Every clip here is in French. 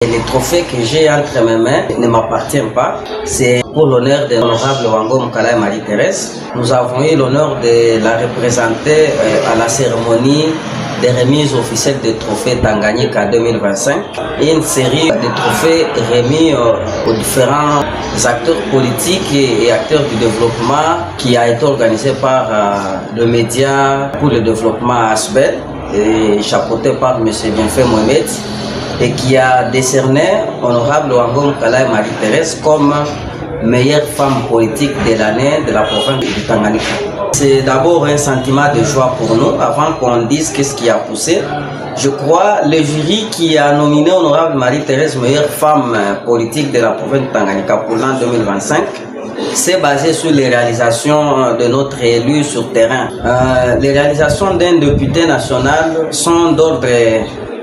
Les trophées que j'ai entre mes mains ne m'appartiennent pas. C'est pour l'honneur de l'honorable Wango Mukala et Marie-Thérèse. Nous avons eu l'honneur de la représenter à la cérémonie des remises officielles des trophées Tanganyika 2025. Une série de trophées remis aux différents acteurs politiques et acteurs du développement qui a été organisé par le média pour le développement ASBEL et chapeauté par M. Bienfait Mohamed, et qui a décerné honorable Wango Mukala et Marie-Thérèse comme meilleure femme politique de l'année de la province du Tanganyika. C'est d'abord un sentiment de joie pour nous, avant qu'on dise qu'est-ce qui a poussé. Je crois le jury qui a nominé honorable Marie-Thérèse meilleure femme politique de la province du Tanganyika pour l'an 2025, c'est basé sur les réalisations de notre élu sur terrain. Les réalisations d'un député national sont d'ordre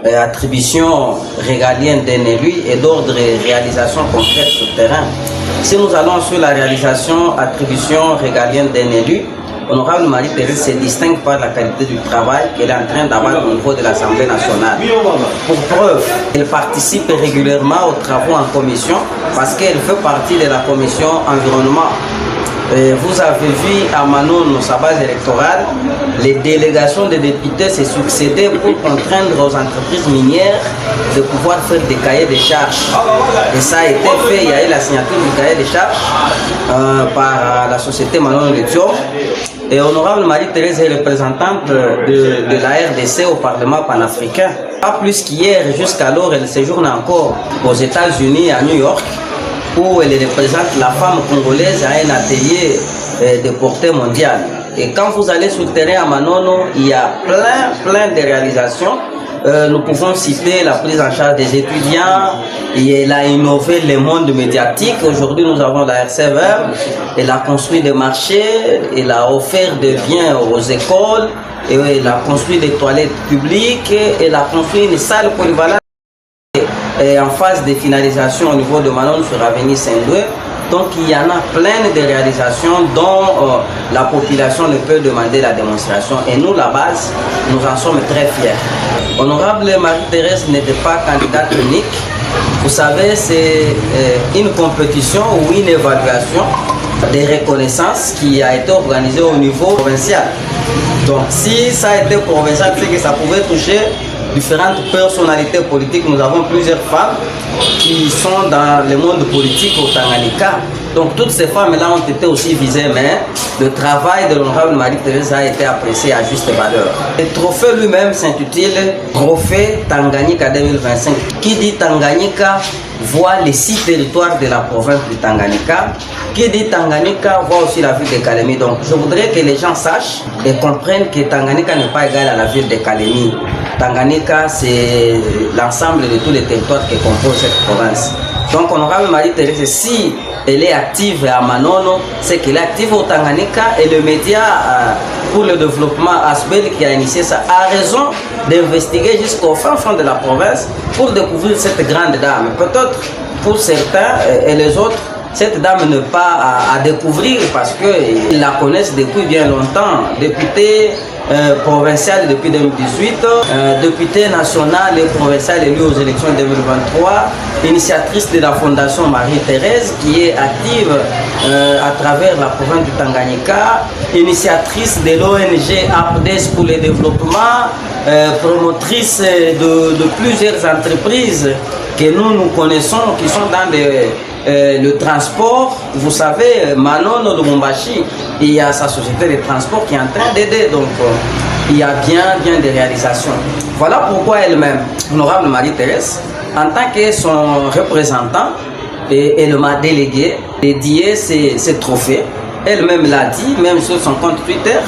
attribution régalienne d'un élu et d'ordre réalisation concrète sur terrain. Si nous allons sur la réalisation attribution régalienne d'un élu, honorable Marie-Thérèse se distingue par la qualité du travail qu'elle est en train d'avoir au niveau de l'Assemblée nationale. Pour preuve, elle participe régulièrement aux travaux en commission parce qu'elle fait partie de la commission environnement. Vous avez vu à Manon, sa base électorale, les délégations des députés se succédaient pour contraindre aux entreprises minières de pouvoir faire des cahiers de charges. Et ça a été fait, il y a eu la signature du cahier de charges par la société Manon Lithium. Et honorable Marie-Thérèse est représentante de la RDC au Parlement panafricain. Pas plus qu'hier, jusqu'alors, elle séjourne encore aux États-Unis, à New York, où elle représente la femme congolaise à un atelier de portée mondiale. Et quand vous allez sur le terrain à Manono, il y a plein de réalisations. Nous pouvons citer la prise en charge des étudiants, et elle a innové le monde médiatique. Aujourd'hui, nous avons la RCVM, elle a construit des marchés, elle a offert des biens aux écoles, et elle a construit des toilettes publiques, elle a construit une salle polyvalente et en phase de finalisation au niveau de Manon sur l'avenue Saint-Louis. Donc il y en a plein de réalisations dont la population ne peut demander la démonstration. Et nous, la base, nous en sommes très fiers. Honorable Marie-Thérèse n'était pas candidate unique. Vous savez, c'est une compétition ou une évaluation des reconnaissances qui a été organisée au niveau provincial. Donc si ça a été provincial, c'est que ça pouvait toucher différentes personnalités politiques. Nous avons plusieurs femmes qui sont dans le monde politique au Tanganyika. Donc toutes ces femmes-là ont été aussi visées, mais le travail de l'honorable Marie-Thérèse a été apprécié à juste valeur. Le trophée lui-même s'intitule Trophée Tanganyika 2025. Qui dit Tanganyika voit les 6 territoires de la province du Tanganyika. Qui dit Tanganyika voit aussi la ville de Kalemi. Donc je voudrais que les gens sachent et comprennent que Tanganyika n'est pas égal à la ville de Kalemi. Tanganyika, c'est l'ensemble de tous les territoires qui composent cette province. Donc honorable Marie-Thérèse, si elle est active à Manono, c'est qu'elle est active au Tanganyika, et le média pour le développement ASBEL qui a initié ça a raison d'investiguer jusqu'au fin fond de la province pour découvrir cette grande dame. Peut-être pour certains et les autres, cette dame n'est pas à découvrir parce qu'ils la connaissent depuis bien longtemps. Députée provinciale depuis 2018, députée nationale et provinciale élue aux élections 2023, initiatrice de la Fondation Marie-Thérèse qui est active à travers la province du Tanganyika, initiatrice de l'ONG APDES pour le développement, promotrice de plusieurs entreprises que nous connaissons qui sont dans le transport. Vous savez, Manon de Lubumbashi, il y a sa société de transport qui est en train d'aider. Donc il y a bien des réalisations. Voilà pourquoi elle-même, honorable Marie-Thérèse, en tant que son représentant, elle m'a délégué, dédié ces trophées. Elle-même l'a dit, même sur son compte Twitter,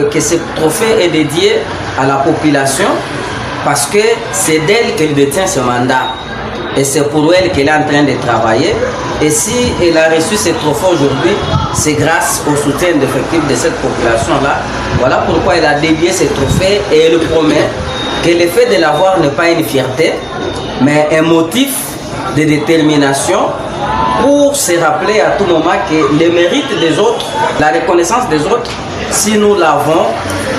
que ce trophée est dédié à la population parce que c'est d'elle qu'elle détient ce mandat. Et c'est pour elle qu'elle est en train de travailler. Et si elle a reçu ce trophée aujourd'hui, c'est grâce au soutien d'effectifs de cette population-là. Voilà pourquoi elle a dédié ce trophée, et elle promet que le fait de l'avoir n'est pas une fierté, mais un motif de détermination pour se rappeler à tout moment que le mérite des autres, la reconnaissance des autres, si nous l'avons,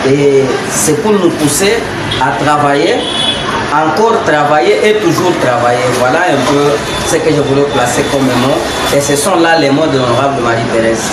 et c'est pour nous pousser à travailler encore travailler et toujours travailler. Voilà un peu ce que je voulais placer comme mot. Et ce sont là les mots de l'honorable Marie-Thérèse.